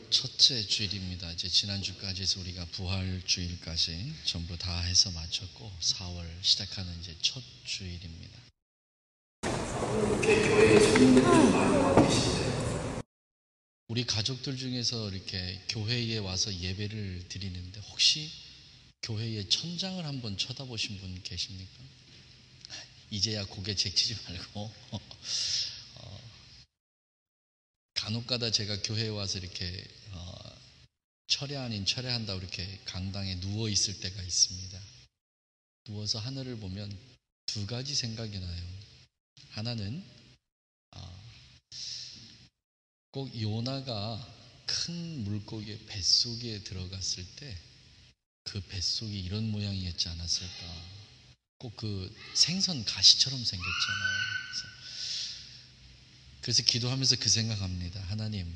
첫째 주일입니다. 이제 지난주까지 해서 우리가 부활주일까지 전부 다 해서 마쳤고 4월 시작하는 이제 첫 주일입니다. 이렇게 교회에 손님들이 많이 와 계신데 우리 가족들 중에서 이렇게 교회에 와서 예배를 드리는데 혹시 교회의 천장을 한번 쳐다보신 분 계십니까? 이제야 고개 제치지 말고 간혹가다 제가 교회에 와서 이렇게 철야 아닌 철야한다고 이렇게 강당에 누워 있을 때가 있습니다. 누워서 하늘을 보면 두 가지 생각이 나요. 하나는 꼭 요나가 큰 물고기의 뱃속에 들어갔을 때 그 뱃속이 이런 모양이었지 않았을까. 꼭 그 생선 가시처럼 생겼잖아요. 그래서 기도하면서 그 생각합니다. 하나님,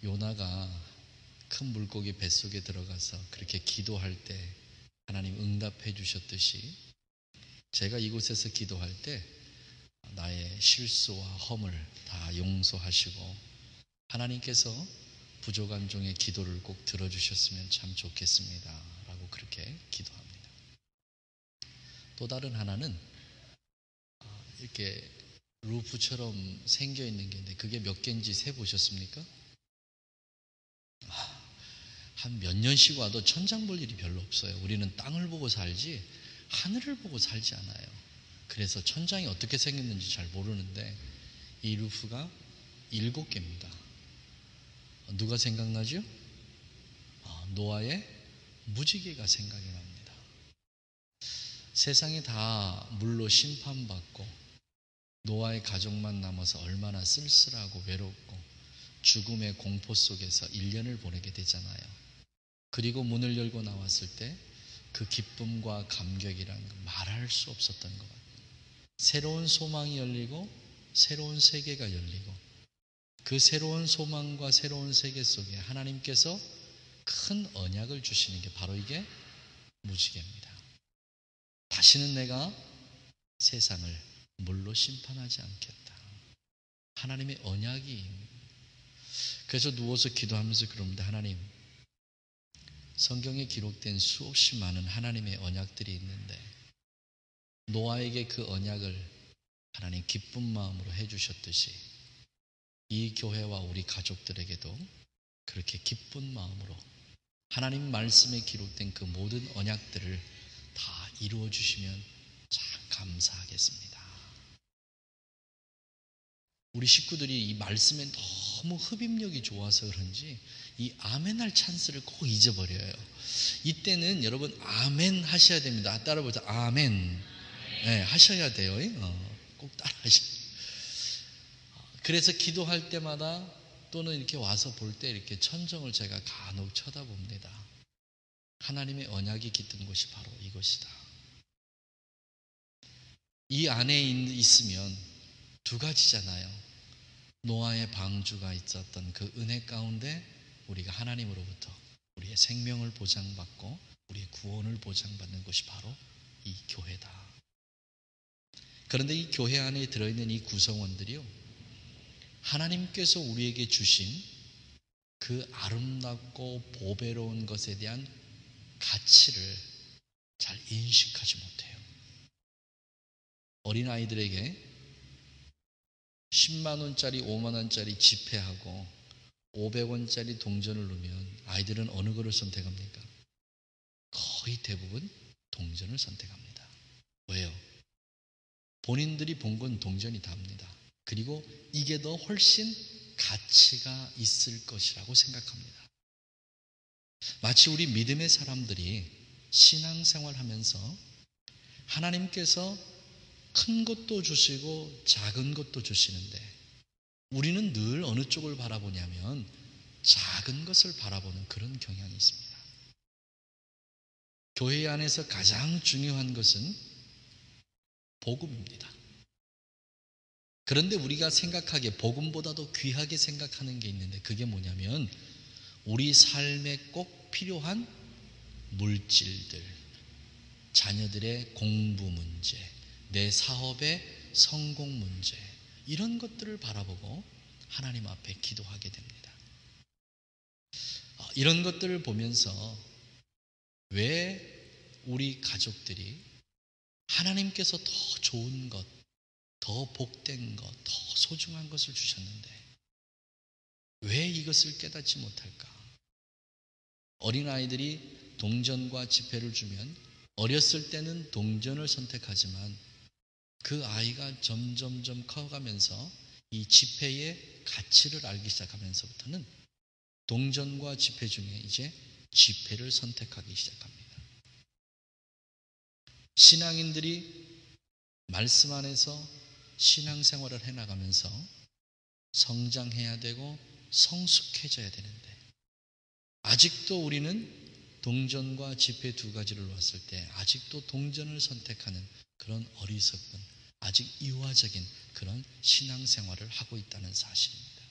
요나가 큰 물고기 뱃속에 들어가서 그렇게 기도할 때 하나님 응답해 주셨듯이 제가 이곳에서 기도할 때 나의 실수와 허물 다 용서하시고 하나님께서 부족한 종의 기도를 꼭 들어주셨으면 참 좋겠습니다 라고 그렇게 기도합니다. 또 다른 하나는 이렇게 루프처럼 생겨있는 게 있는데 그게 몇 개인지 세보셨습니까? 한 몇 년씩 와도 천장 볼 일이 별로 없어요. 우리는 땅을 보고 살지 하늘을 보고 살지 않아요. 그래서 천장이 어떻게 생겼는지 잘 모르는데 이 루프가 7개입니다. 누가 생각나죠? 노아의 무지개가 생각이 납니다. 세상이 다 물로 심판받고 노아의 가족만 남아서 얼마나 쓸쓸하고 외롭고 죽음의 공포 속에서 1년을 보내게 되잖아요. 그리고 문을 열고 나왔을 때 그 기쁨과 감격이란 말할 수 없었던 것 같아요. 새로운 소망이 열리고 새로운 세계가 열리고 그 새로운 소망과 새로운 세계 속에 하나님께서 큰 언약을 주시는 게 바로 이게 무지개입니다. 다시는 내가 세상을 물로 심판하지 않겠다. 하나님의 언약이. 그래서 누워서 기도하면서 그럽니다. 하나님, 성경에 기록된 수없이 많은 하나님의 언약들이 있는데 노아에게 그 언약을 하나님 기쁜 마음으로 해주셨듯이 이 교회와 우리 가족들에게도 그렇게 기쁜 마음으로 하나님 말씀에 기록된 그 모든 언약들을 다 이루어 주시면 참 감사하겠습니다. 우리 식구들이 이 말씀에 너무 흡입력이 좋아서 그런지 이 아멘할 찬스를 꼭 잊어버려요. 이때는 여러분 아멘 하셔야 됩니다. 따라보자. 아멘. 네, 하셔야 돼요. 꼭 따라 하셔야 돼요. 그래서 기도할 때마다 또는 이렇게 와서 볼 때 이렇게 천정을 제가 간혹 쳐다봅니다. 하나님의 언약이 깃든 곳이 바로 이것이다. 이 안에 있으면 두 가지잖아요. 노아의 방주가 있었던 그 은혜 가운데 우리가 하나님으로부터 우리의 생명을 보장받고 우리의 구원을 보장받는 곳이 바로 이 교회다. 그런데 이 교회 안에 들어있는 이 구성원들이요, 하나님께서 우리에게 주신 그 아름답고 보배로운 것에 대한 가치를 잘 인식하지 못해요. 어린아이들에게 10만 원짜리, 5만 원짜리 지폐하고 500원짜리 동전을 넣으면 아이들은 어느 거를 선택합니까? 거의 대부분 동전을 선택합니다. 왜요? 본인들이 본 건 동전이 답니다. 그리고 이게 더 훨씬 가치가 있을 것이라고 생각합니다. 마치 우리 믿음의 사람들이 신앙생활 하면서 하나님께서 큰 것도 주시고 작은 것도 주시는데 우리는 늘 어느 쪽을 바라보냐면 작은 것을 바라보는 그런 경향이 있습니다. 교회 안에서 가장 중요한 것은 복음입니다. 그런데 우리가 생각하기에 복음보다도 귀하게 생각하는 게 있는데 그게 뭐냐면 우리 삶에 꼭 필요한 물질들, 자녀들의 공부 문제, 내 사업의 성공 문제, 이런 것들을 바라보고 하나님 앞에 기도하게 됩니다. 이런 것들을 보면서 왜 우리 가족들이 하나님께서 더 좋은 것, 더 복된 것, 더 소중한 것을 주셨는데 왜 이것을 깨닫지 못할까? 어린아이들이 동전과 지폐를 주면 어렸을 때는 동전을 선택하지만 그 아이가 점점점 커가면서 이 지폐의 가치를 알기 시작하면서부터는 동전과 지폐 중에 이제 지폐를 선택하기 시작합니다. 신앙인들이 말씀 안에서 신앙생활을 해나가면서 성장해야 되고 성숙해져야 되는데 아직도 우리는 동전과 지폐 두 가지를 놓았을 때 아직도 동전을 선택하는 그런 어리석은 아직 이화적인 그런 신앙생활을 하고 있다는 사실입니다.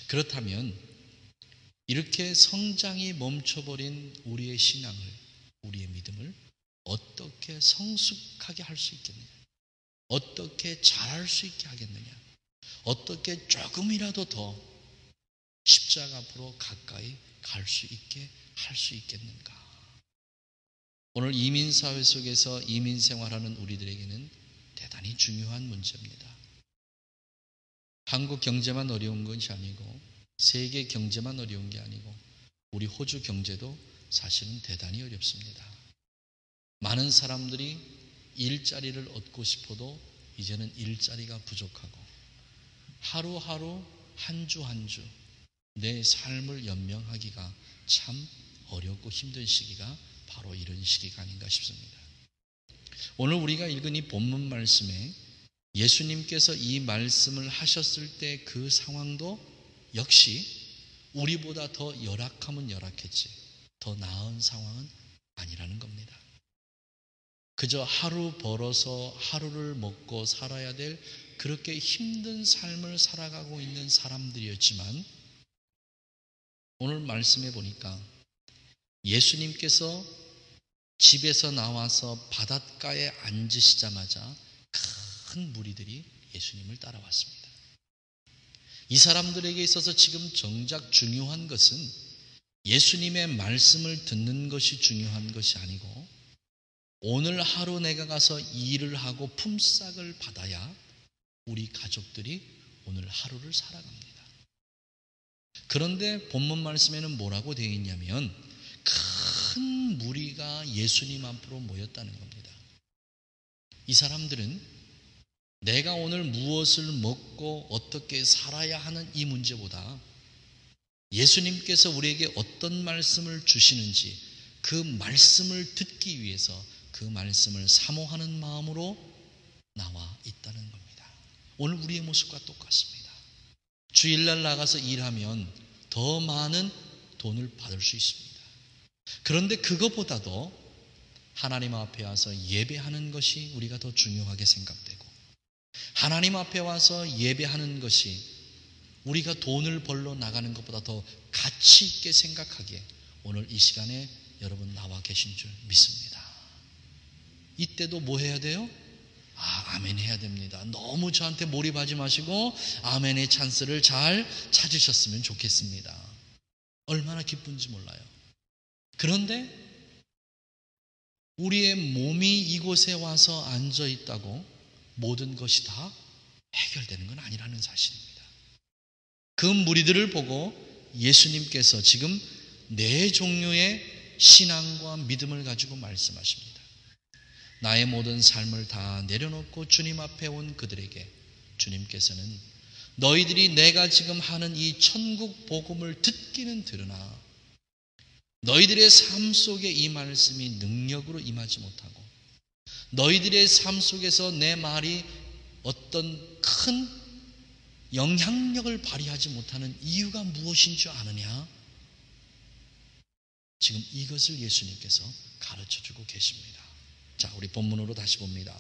그렇다면 이렇게 성장이 멈춰버린 우리의 신앙을, 우리의 믿음을 어떻게 성숙하게 할 수 있겠느냐? 어떻게 잘할 수 있게 하겠느냐? 어떻게 조금이라도 더 십자가 앞으로 가까이 갈 수 있게 할 수 있겠는가? 오늘 이민사회 속에서 이민생활하는 우리들에게는 대단히 중요한 문제입니다. 한국 경제만 어려운 것이 아니고 세계 경제만 어려운 게 아니고 우리 호주 경제도 사실은 대단히 어렵습니다. 많은 사람들이 일자리를 얻고 싶어도 이제는 일자리가 부족하고 하루하루 한 주 한 주 내 삶을 연명하기가 참 어렵고 힘든 시기가 바로 이런 시기가 아닌가 싶습니다. 오늘 우리가 읽은 이 본문 말씀에 예수님께서 이 말씀을 하셨을 때 그 상황도 역시 우리보다 더 열악하면 열악했지 더 나은 상황은 아니라는 겁니다. 그저 하루 벌어서 하루를 먹고 살아야 될 그렇게 힘든 삶을 살아가고 있는 사람들이었지만 오늘 말씀해 보니까 예수님께서 집에서 나와서 바닷가에 앉으시자마자 큰 무리들이 예수님을 따라왔습니다. 이 사람들에게 있어서 지금 정작 중요한 것은 예수님의 말씀을 듣는 것이 중요한 것이 아니고 오늘 하루 내가 가서 일을 하고 품삯을 받아야 우리 가족들이 오늘 하루를 살아갑니다. 그런데 본문 말씀에는 뭐라고 되어 있냐면 큰 무리가 예수님 앞으로 모였다는 겁니다. 이 사람들은 내가 오늘 무엇을 먹고 어떻게 살아야 하는 이 문제보다 예수님께서 우리에게 어떤 말씀을 주시는지 그 말씀을 듣기 위해서 그 말씀을 사모하는 마음으로 나와 있다는 겁니다. 오늘 우리의 모습과 똑같습니다. 주일날 나가서 일하면 더 많은 돈을 받을 수 있습니다. 그런데 그것보다도 하나님 앞에 와서 예배하는 것이 우리가 더 중요하게 생각되고 하나님 앞에 와서 예배하는 것이 우리가 돈을 벌러 나가는 것보다 더 가치 있게 생각하기에 오늘 이 시간에 여러분 나와 계신 줄 믿습니다. 이때도 뭐 해야 돼요? 아멘 해야 됩니다. 너무 저한테 몰입하지 마시고 아멘의 찬스를 잘 찾으셨으면 좋겠습니다. 얼마나 기쁜지 몰라요. 그런데 우리의 몸이 이곳에 와서 앉아 있다고 모든 것이 다 해결되는 건 아니라는 사실입니다. 그 무리들을 보고 예수님께서 지금 네 종류의 신앙과 믿음을 가지고 말씀하십니다. 나의 모든 삶을 다 내려놓고 주님 앞에 온 그들에게 주님께서는 너희들이 내가 지금 하는 이 천국 복음을 듣기는 들으나 너희들의 삶 속에 이 말씀이 능력으로 임하지 못하고 너희들의 삶 속에서 내 말이 어떤 큰 영향력을 발휘하지 못하는 이유가 무엇인 줄 아느냐? 지금 이것을 예수님께서 가르쳐주고 계십니다. 자, 우리 본문으로 다시 봅니다.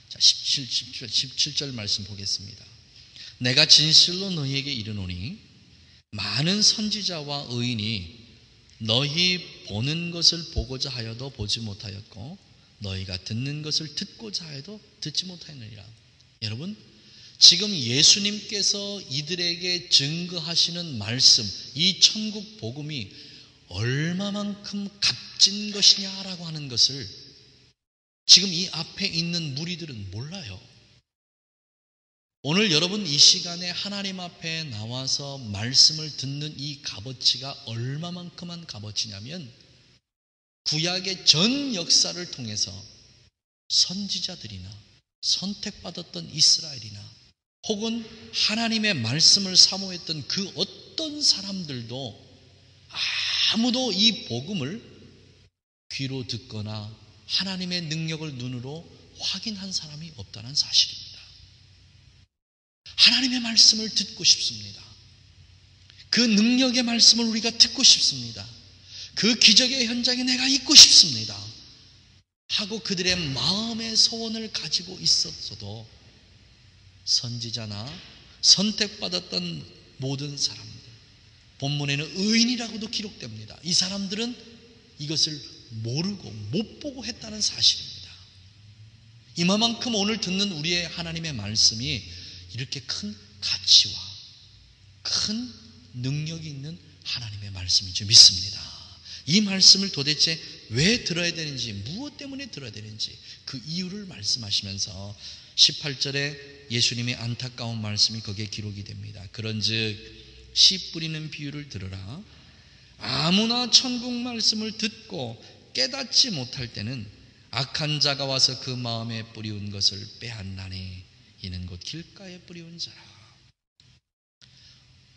자, 17절 말씀 보겠습니다. 내가 진실로 너희에게 이르노니 많은 선지자와 의인이 너희 보는 것을 보고자 하여도 보지 못하였고 너희가 듣는 것을 듣고자 해도 듣지 못하였느니라. 여러분, 지금 예수님께서 이들에게 증거하시는 말씀, 이 천국 복음이 얼마만큼 값진 것이냐라고 하는 것을 지금 이 앞에 있는 무리들은 몰라요. 오늘 여러분 이 시간에 하나님 앞에 나와서 말씀을 듣는 이 값어치가 얼마만큼한 값어치냐면 구약의 전 역사를 통해서 선지자들이나 선택받았던 이스라엘이나 혹은 하나님의 말씀을 사모했던 그 어떤 사람들도 아무도 이 복음을 귀로 듣거나 하나님의 능력을 눈으로 확인한 사람이 없다는 사실입니다. 하나님의 말씀을 듣고 싶습니다. 그 능력의 말씀을 우리가 듣고 싶습니다. 그 기적의 현장에 내가 있고 싶습니다 하고 그들의 마음의 소원을 가지고 있었어도 선지자나 선택받았던 모든 사람들, 본문에는 의인이라고도 기록됩니다. 이 사람들은 이것을 모르고 못 보고 했다는 사실입니다. 이만큼 오늘 듣는 우리의 하나님의 말씀이 이렇게 큰 가치와 큰 능력이 있는 하나님의 말씀인 줄 믿습니다. 이 말씀을 도대체 왜 들어야 되는지, 무엇 때문에 들어야 되는지 그 이유를 말씀하시면서 18절에 예수님의 안타까운 말씀이 거기에 기록이 됩니다. 그런즉 씨 뿌리는 비유를 들으라. 아무나 천국 말씀을 듣고 깨닫지 못할 때는 악한 자가 와서 그 마음에 뿌리운 것을 빼앗나니 이는 곧 길가에 뿌리운 자라.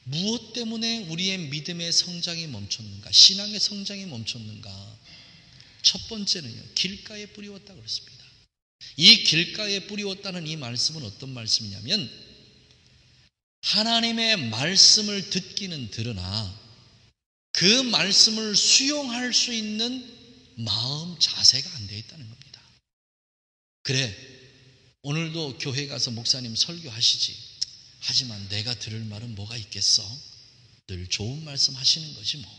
무엇 때문에 우리의 믿음의 성장이 멈췄는가? 신앙의 성장이 멈췄는가? 첫 번째는요, 길가에 뿌리웠다 그랬습니다. 이 길가에 뿌리웠다는 이 말씀은 어떤 말씀이냐면 하나님의 말씀을 듣기는 들으나 그 말씀을 수용할 수 있는 마음 자세가 안 되어 있다는 겁니다. 그래, 오늘도 교회 가서 목사님 설교하시지. 하지만 내가 들을 말은 뭐가 있겠어? 늘 좋은 말씀 하시는 거지 뭐.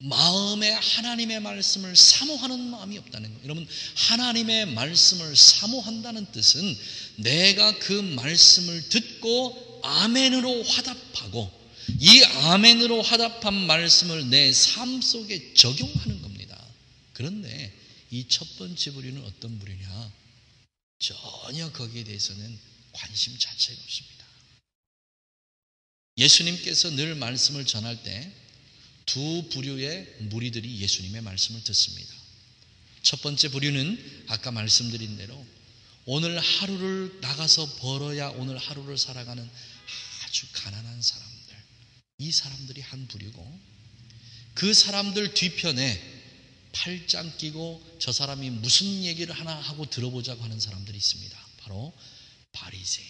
마음에 하나님의 말씀을 사모하는 마음이 없다는 거예요. 여러분, 하나님의 말씀을 사모한다는 뜻은 내가 그 말씀을 듣고 아멘으로 화답하고 이 아멘으로 화답한 말씀을 내 삶 속에 적용하는 겁니다. 그런데 이 첫 번째 부류는 어떤 부류냐? 전혀 거기에 대해서는 관심 자체가 없습니다. 예수님께서 늘 말씀을 전할 때 두 부류의 무리들이 예수님의 말씀을 듣습니다. 첫 번째 부류는 아까 말씀드린 대로 오늘 하루를 나가서 벌어야 오늘 하루를 살아가는 아주 가난한 사람들, 이 사람들이 한 부류고, 그 사람들 뒤편에 팔짱 끼고 저 사람이 무슨 얘기를 하나 하고 들어보자고 하는 사람들이 있습니다. 바로 바리새인,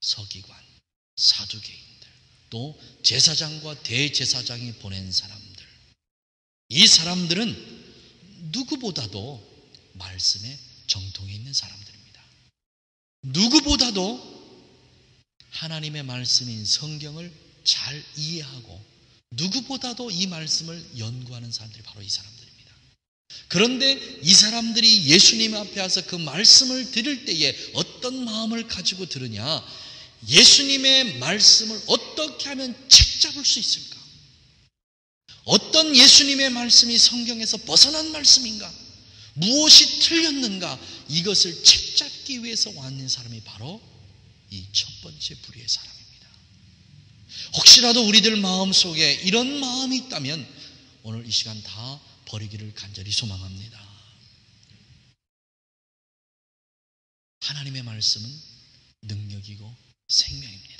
서기관, 사두개인들, 또 제사장과 대제사장이 보낸 사람들. 이 사람들은 누구보다도 말씀에 정통이 있는 사람들입니다. 누구보다도 하나님의 말씀인 성경을 잘 이해하고 누구보다도 이 말씀을 연구하는 사람들이 바로 이 사람들입니다. 그런데 이 사람들이 예수님 앞에 와서 그 말씀을 들을 때에 어떤 마음을 가지고 들으냐? 예수님의 말씀을 어떻게 하면 책잡을 수 있을까? 어떤 예수님의 말씀이 성경에서 벗어난 말씀인가? 무엇이 틀렸는가? 이것을 책잡기 위해서 왔는 사람이 바로 이 첫 번째 부류의 사람입니다. 혹시라도 우리들 마음속에 이런 마음이 있다면 오늘 이 시간 다 버리기를 간절히 소망합니다. 하나님의 말씀은 능력이고 생명입니다.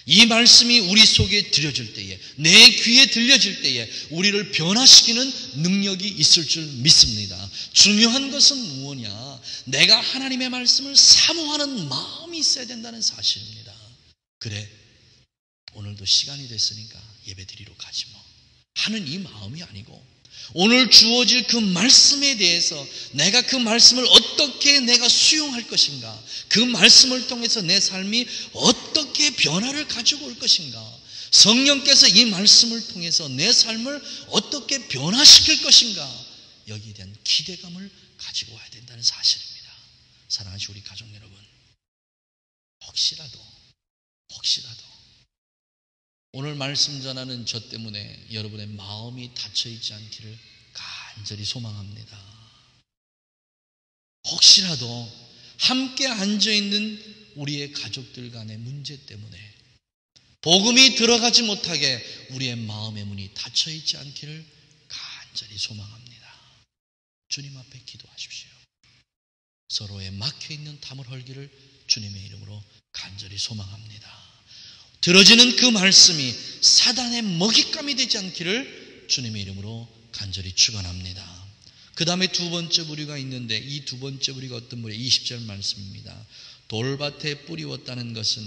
이 말씀이 우리 속에 들려질 때에, 내 귀에 들려질 때에 우리를 변화시키는 능력이 있을 줄 믿습니다. 중요한 것은 무엇이냐? 내가 하나님의 말씀을 사모하는 마음이 있어야 된다는 사실입니다. 그래, 오늘도 시간이 됐으니까 예배 드리러 가지 뭐 하는 이 마음이 아니고, 오늘 주어질 그 말씀에 대해서 내가 그 말씀을 어떻게 내가 수용할 것인가, 그 말씀을 통해서 내 삶이 어떻게 변화를 가지고 올 것인가, 성령께서 이 말씀을 통해서 내 삶을 어떻게 변화시킬 것인가, 여기에 대한 기대감을 가지고 와야 된다는 사실입니다. 사랑하시는 우리 가족 여러분, 혹시라도 오늘 말씀 전하는 저 때문에 여러분의 마음이 닫혀있지 않기를 간절히 소망합니다. 혹시라도 함께 앉아있는 우리의 가족들 간의 문제 때문에 복음이 들어가지 못하게 우리의 마음의 문이 닫혀있지 않기를 간절히 소망합니다. 주님 앞에 기도하십시오. 서로의 막혀있는 담을 헐기를 주님의 이름으로 간절히 소망합니다. 들어지는 그 말씀이 사단의 먹잇감이 되지 않기를 주님의 이름으로 간절히 축원합니다. 그 다음에 두 번째 부류가 있는데, 이 두 번째 부류가 어떤 부류예요? 20절 말씀입니다. 돌밭에 뿌리웠다는 것은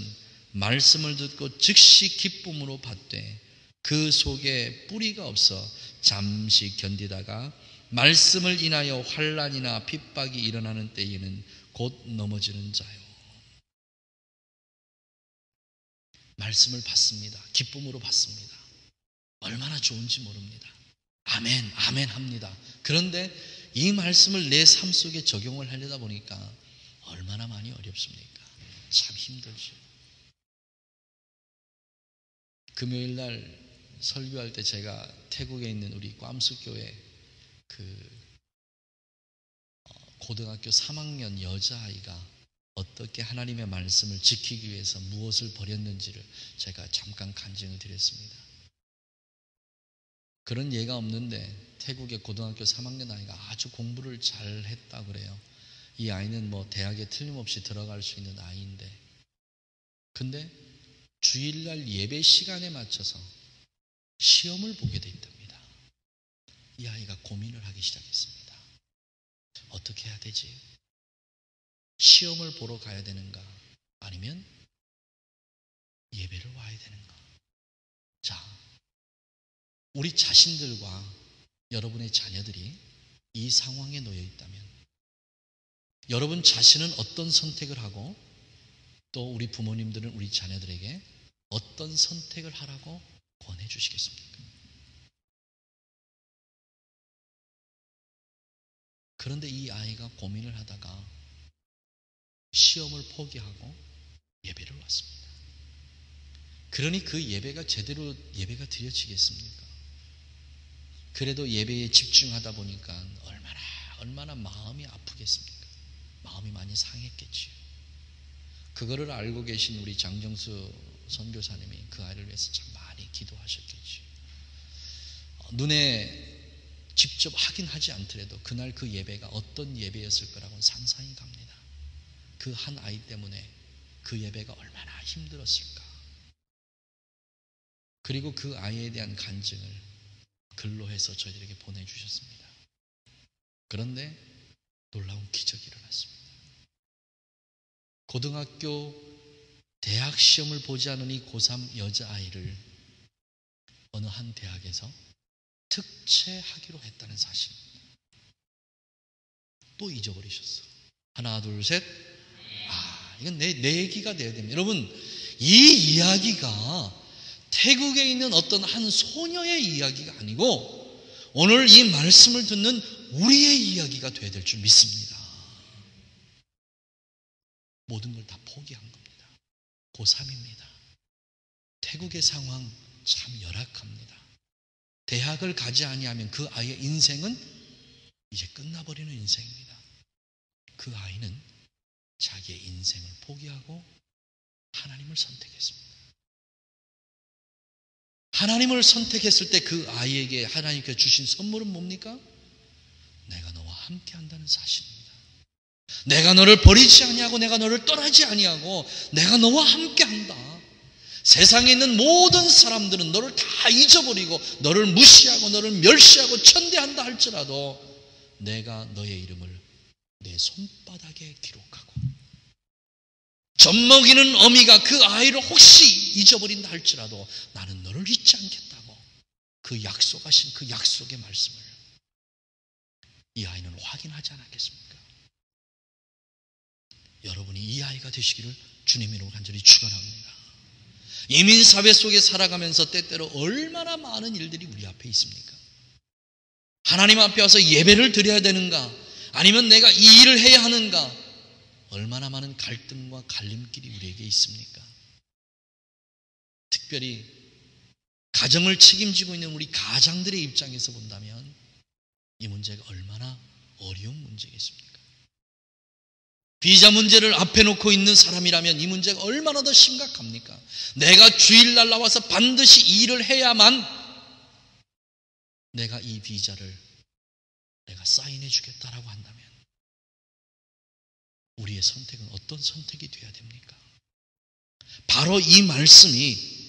말씀을 듣고 즉시 기쁨으로 받되 그 속에 뿌리가 없어 잠시 견디다가 말씀을 인하여 환난이나 핍박이 일어나는 때에는 곧 넘어지는 자요. 말씀을 받습니다. 기쁨으로 받습니다. 얼마나 좋은지 모릅니다. 아멘, 아멘 합니다. 그런데 이 말씀을 내 삶 속에 적용을 하려다 보니까 얼마나 많이 어렵습니까? 참 힘들죠. 금요일 날 설교할 때 제가 태국에 있는 우리 꽌수교회 고등학교 3학년 여자아이가 어떻게 하나님의 말씀을 지키기 위해서 무엇을 버렸는지를 제가 잠깐 간증을 드렸습니다. 그런 예가 없는데 태국의 고등학교 3학년 아이가 아주 공부를 잘 했다고 그래요. 이 아이는 뭐 대학에 틀림없이 들어갈 수 있는 아이인데, 근데 주일날 예배 시간에 맞춰서 시험을 보게 돼 있답니다. 이 아이가 고민을 하기 시작했습니다. 어떻게 해야 되지? 시험을 보러 가야 되는가? 아니면 예배를 와야 되는가? 자, 우리 자신들과 여러분의 자녀들이 이 상황에 놓여 있다면 여러분 자신은 어떤 선택을 하고, 또 우리 부모님들은 우리 자녀들에게 어떤 선택을 하라고 권해 주시겠습니까? 그런데 이 아이가 고민을 하다가 시험을 포기하고 예배를 왔습니다. 그러니 그 예배가 제대로 예배가 드려지겠습니까? 그래도 예배에 집중하다 보니까 얼마나 마음이 아프겠습니까? 마음이 많이 상했겠지요. 그거를 알고 계신 우리 장정수 선교사님이 그 아이를 위해서 참 많이 기도하셨겠지요. 눈에 직접 확인하지 않더라도 그날 그 예배가 어떤 예배였을 거라고는 상상이 갑니다. 그 한 아이 때문에 그 예배가 얼마나 힘들었을까. 그리고 그 아이에 대한 간증을 글로 해서 저희들에게 보내주셨습니다. 그런데 놀라운 기적이 일어났습니다. 고등학교, 대학 시험을 보지 않은 이 고3 여자아이를 어느 한 대학에서 특채하기로 했다는 사실입니다. 또 잊어버리셨어. 하나, 둘, 셋. 이건 내 얘기가 돼야 됩니다. 여러분, 이 이야기가 태국에 있는 어떤 한 소녀의 이야기가 아니고 오늘 이 말씀을 듣는 우리의 이야기가 돼야 될 줄 믿습니다. 모든 걸 다 포기한 겁니다. 고3입니다. 태국의 상황 참 열악합니다. 대학을 가지 아니하면 그 아이의 인생은 이제 끝나버리는 인생입니다. 그 아이는 자기의 인생을 포기하고 하나님을 선택했습니다. 하나님을 선택했을 때 그 아이에게 하나님께서 주신 선물은 뭡니까? 내가 너와 함께 한다는 사실입니다. 내가 너를 버리지 아니하고 내가 너를 떠나지 아니하고 내가 너와 함께 한다. 세상에 있는 모든 사람들은 너를 다 잊어버리고 너를 무시하고 너를 멸시하고 천대한다 할지라도 내가 너의 이름을 내 손바닥에 기록하고, 젖먹이는 어미가 그 아이를 혹시 잊어버린다 할지라도 나는 너를 잊지 않겠다고 그 약속하신 그 약속의 말씀을 이 아이는 확인하지 않았겠습니까? 여러분이 이 아이가 되시기를 주님의 이름으로 간절히 축원합니다. 이민사회 속에 살아가면서 때때로 얼마나 많은 일들이 우리 앞에 있습니까? 하나님 앞에 와서 예배를 드려야 되는가? 아니면 내가 이 일을 해야 하는가? 얼마나 많은 갈등과 갈림길이 우리에게 있습니까? 특별히 가정을 책임지고 있는 우리 가장들의 입장에서 본다면 이 문제가 얼마나 어려운 문제겠습니까? 비자 문제를 앞에 놓고 있는 사람이라면 이 문제가 얼마나 더 심각합니까? 내가 주일날 나와서 반드시 이 일을 해야만 내가 이 비자를 내가 사인해 주겠다라고 한다면 우리의 선택은 어떤 선택이 되어야 됩니까? 바로 이 말씀이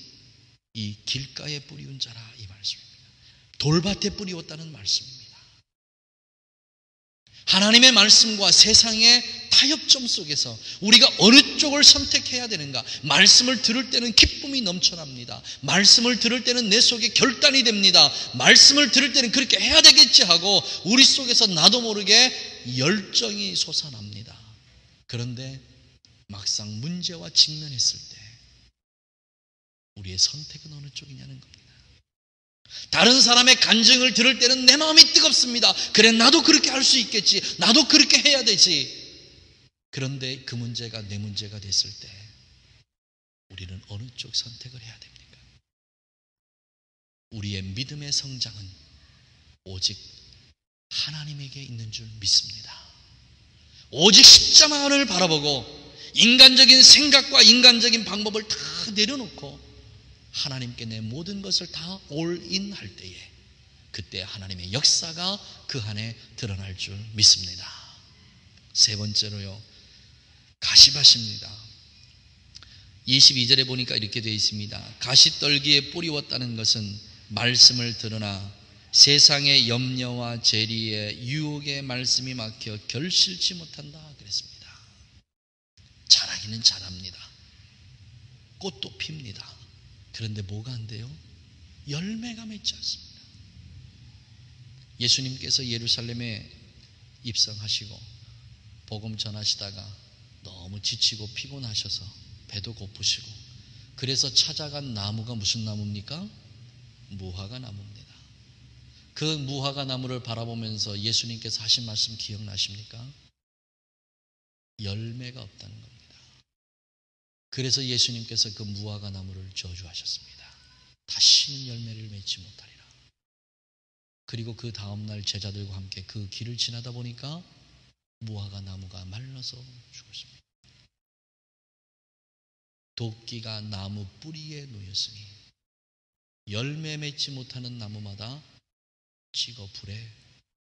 이 길가에 뿌리운 자라 이 말씀입니다. 돌밭에 뿌리웠다는 말씀입니다. 하나님의 말씀과 세상의 타협점 속에서 우리가 어느 쪽을 선택해야 되는가? 말씀을 들을 때는 기쁨이 넘쳐납니다. 말씀을 들을 때는 내 속에 결단이 됩니다. 말씀을 들을 때는 그렇게 해야 되겠지 하고 우리 속에서 나도 모르게 열정이 솟아납니다. 그런데 막상 문제와 직면했을 때 우리의 선택은 어느 쪽이냐는 겁니다. 다른 사람의 간증을 들을 때는 내 마음이 뜨겁습니다. 그래, 나도 그렇게 할 수 있겠지. 나도 그렇게 해야 되지. 그런데 그 문제가 내 문제가 됐을 때 우리는 어느 쪽 선택을 해야 됩니까? 우리의 믿음의 성장은 오직 하나님에게 있는 줄 믿습니다. 오직 십자가를 바라보고 인간적인 생각과 인간적인 방법을 다 내려놓고 하나님께 내 모든 것을 다 올인할 때에 그때 하나님의 역사가 그 안에 드러날 줄 믿습니다. 세 번째로요, 가시밭입니다. 22절에 보니까 이렇게 되어 있습니다. 가시떨기에 뿌리웠다는 것은 말씀을 들으나 세상의 염려와 재리에 유혹의 말씀이 막혀 결실치 못한다 그랬습니다. 자라기는 자랍니다. 꽃도 핍니다. 그런데 뭐가 안 돼요? 열매가 맺지 않습니다. 예수님께서 예루살렘에 입성하시고 복음 전하시다가 너무 지치고 피곤하셔서 배도 고프시고 그래서 찾아간 나무가 무슨 나무입니까? 무화과 나무입니다. 그 무화과 나무를 바라보면서 예수님께서 하신 말씀 기억나십니까? 열매가 없다는 겁니다. 그래서 예수님께서 그 무화과 나무를 저주하셨습니다. 다시는 열매를 맺지 못하리라. 그리고 그 다음날 제자들과 함께 그 길을 지나다 보니까 무화과 나무가 말라서 죽었습니다. 도끼가 나무 뿌리에 놓였으니 열매 맺지 못하는 나무마다 찍어 불에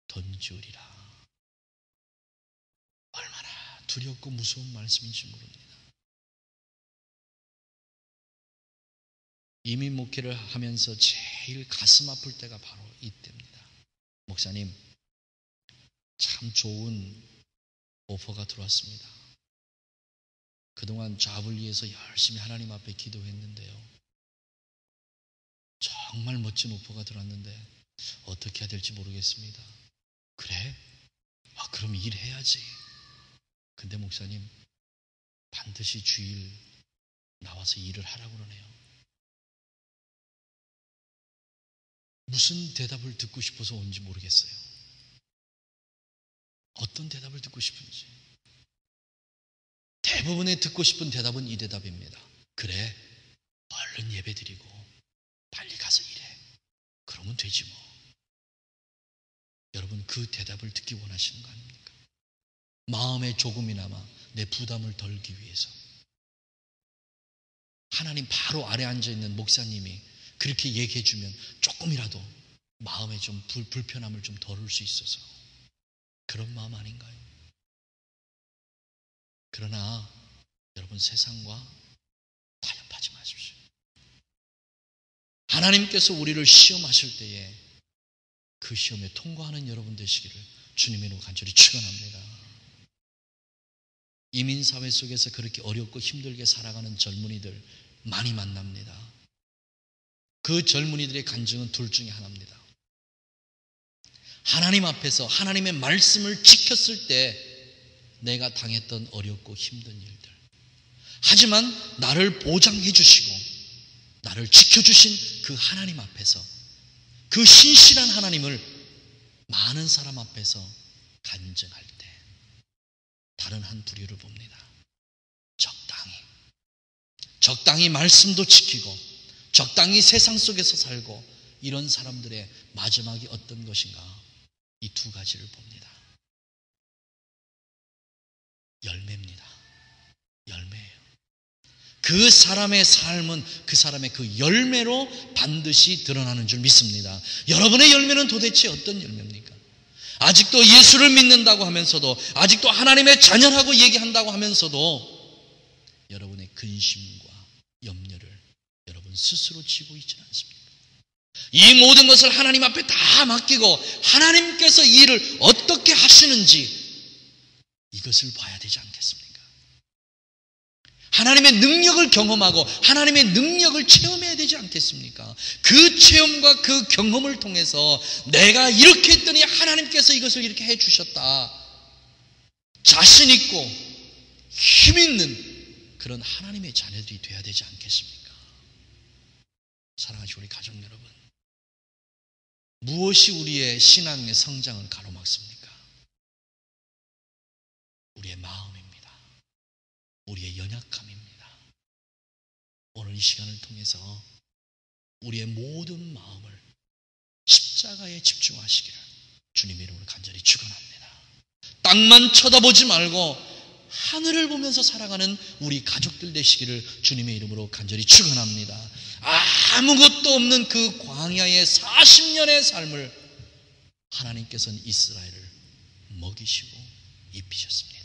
던지우리라. 얼마나 두렵고 무서운 말씀인지 모릅니다. 이민 목회를 하면서 제일 가슴 아플 때가 바로 이때입니다. 목사님, 참 좋은 오퍼가 들어왔습니다. 그동안 잡을 위해서 열심히 하나님 앞에 기도했는데요. 정말 멋진 오퍼가 들어왔는데 어떻게 해야 될지 모르겠습니다. 그래? 그럼 일해야지. 근데 목사님, 반드시 주일 나와서 일을 하라고 그러네요. 무슨 대답을 듣고 싶어서 온지 모르겠어요. 어떤 대답을 듣고 싶은지. 대부분의 듣고 싶은 대답은 이 대답입니다. 그래, 얼른 예배 드리고 빨리 가서 일해. 그러면 되지 뭐. 여러분, 그 대답을 듣기 원하시는 거 아닙니까? 마음에 조금이나마 내 부담을 덜기 위해서. 하나님 바로 아래 앉아있는 목사님이 그렇게 얘기해 주면 조금이라도 마음에 좀 불편함을 좀 덜을 수 있어서 그런 마음 아닌가요? 그러나 여러분, 세상과 타협하지 마십시오. 하나님께서 우리를 시험하실 때에 그 시험에 통과하는 여러분 되시기를 주님의 이름으로 간절히 축원합니다. 이민사회 속에서 그렇게 어렵고 힘들게 살아가는 젊은이들 많이 만납니다. 그 젊은이들의 간증은 둘 중에 하나입니다. 하나님 앞에서 하나님의 말씀을 지켰을 때 내가 당했던 어렵고 힘든 일들, 하지만 나를 보장해 주시고 나를 지켜주신 그 하나님 앞에서, 그 신실한 하나님을 많은 사람 앞에서 간증할 때 다른 한 부류를 봅니다. 적당히 말씀도 지키고 적당히 세상 속에서 살고 이런 사람들의 마지막이 어떤 것인가? 이 두 가지를 봅니다. 열매입니다. 열매예요. 그 사람의 삶은 그 사람의 그 열매로 반드시 드러나는 줄 믿습니다. 여러분의 열매는 도대체 어떤 열매입니까? 아직도 예수를 믿는다고 하면서도, 아직도 하나님의 자녀라고 얘기한다고 하면서도 여러분의 근심과 염려를 여러분 스스로 지고 있지는 않습니까? 이 모든 것을 하나님 앞에 다 맡기고 하나님께서 이 일을 어떻게 하시는지 이것을 봐야 되지 않겠습니까? 하나님의 능력을 경험하고 하나님의 능력을 체험해야 되지 않겠습니까? 그 체험과 그 경험을 통해서 내가 이렇게 했더니 하나님께서 이것을 이렇게 해주셨다, 자신 있고 힘 있는 그런 하나님의 자녀들이 되어야 되지 않겠습니까? 사랑하시는 우리 가족 여러분, 무엇이 우리의 신앙의 성장을 가로막습니까? 우리의 마음입니다. 우리의 연약함입니다. 오늘 이 시간을 통해서 우리의 모든 마음을 십자가에 집중하시기를 주님의 이름으로 간절히 축원합니다. 땅만 쳐다보지 말고 하늘을 보면서 살아가는 우리 가족들 되시기를 주님의 이름으로 간절히 축원합니다. 아무것도 없는 그 광야의 40년의 삶을 하나님께서는 이스라엘을 먹이시고 입히셨습니다.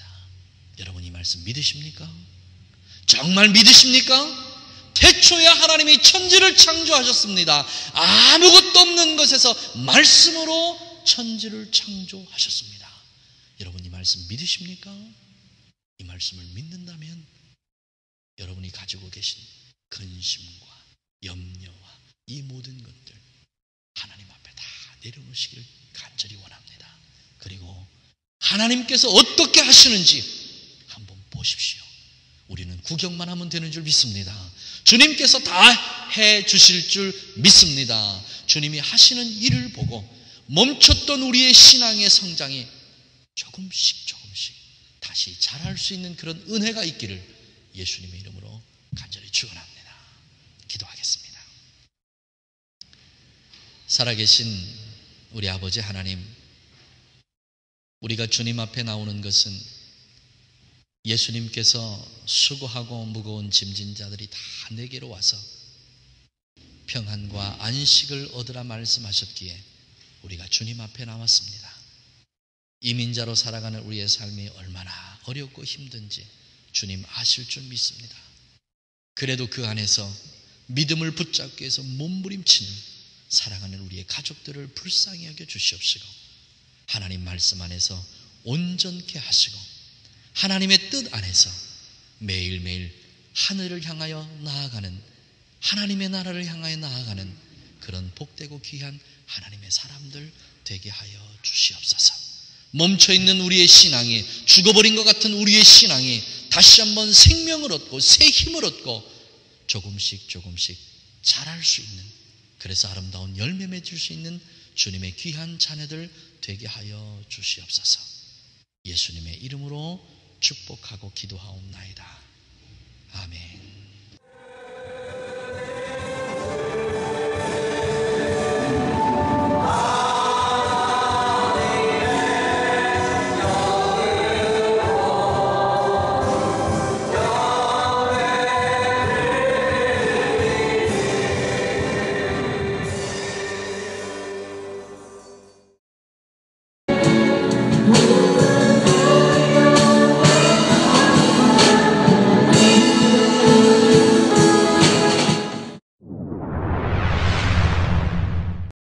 여러분 이 말씀 믿으십니까? 정말 믿으십니까? 태초에 하나님이 천지를 창조하셨습니다. 아무것도 없는 것에서 말씀으로 천지를 창조하셨습니다. 여러분 이 말씀 믿으십니까? 이 말씀을 믿는다면 여러분이 가지고 계신 근심과 염려와 이 모든 것들 하나님 앞에 다 내려놓으시기를 간절히 원합니다. 그리고 하나님께서 어떻게 하시는지 한번 보십시오. 우리는 구경만 하면 되는 줄 믿습니다. 주님께서 다 해주실 줄 믿습니다. 주님이 하시는 일을 보고 멈췄던 우리의 신앙의 성장이 조금씩 다시 자랄 수 있는 그런 은혜가 있기를 예수님의 이름으로 간절히 축원합니다. 기도하겠습니다. 살아계신 우리 아버지 하나님, 우리가 주님 앞에 나오는 것은 예수님께서 수고하고 무거운 짐진 자들이 다 내게로 와서 평안과 안식을 얻으라 말씀하셨기에 우리가 주님 앞에 나왔습니다. 이민자로 살아가는 우리의 삶이 얼마나 어렵고 힘든지 주님 아실 줄 믿습니다. 그래도 그 안에서 믿음을 붙잡기 위해서 몸부림치는 사랑하는 우리의 가족들을 불쌍히 여겨 주시옵시고 하나님 말씀 안에서 온전케 하시고 하나님의 뜻 안에서 매일매일 하늘을 향하여 나아가는, 하나님의 나라를 향하여 나아가는 그런 복되고 귀한 하나님의 사람들 되게 하여 주시옵소서. 멈춰있는 우리의 신앙이, 죽어버린 것 같은 우리의 신앙이 다시 한번 생명을 얻고 새 힘을 얻고 조금씩 자랄 수 있는, 그래서 아름다운 열매 맺을 수 있는 주님의 귀한 자녀들 되게 하여 주시옵소서. 예수님의 이름으로 축복하고 기도하옵나이다. 아멘.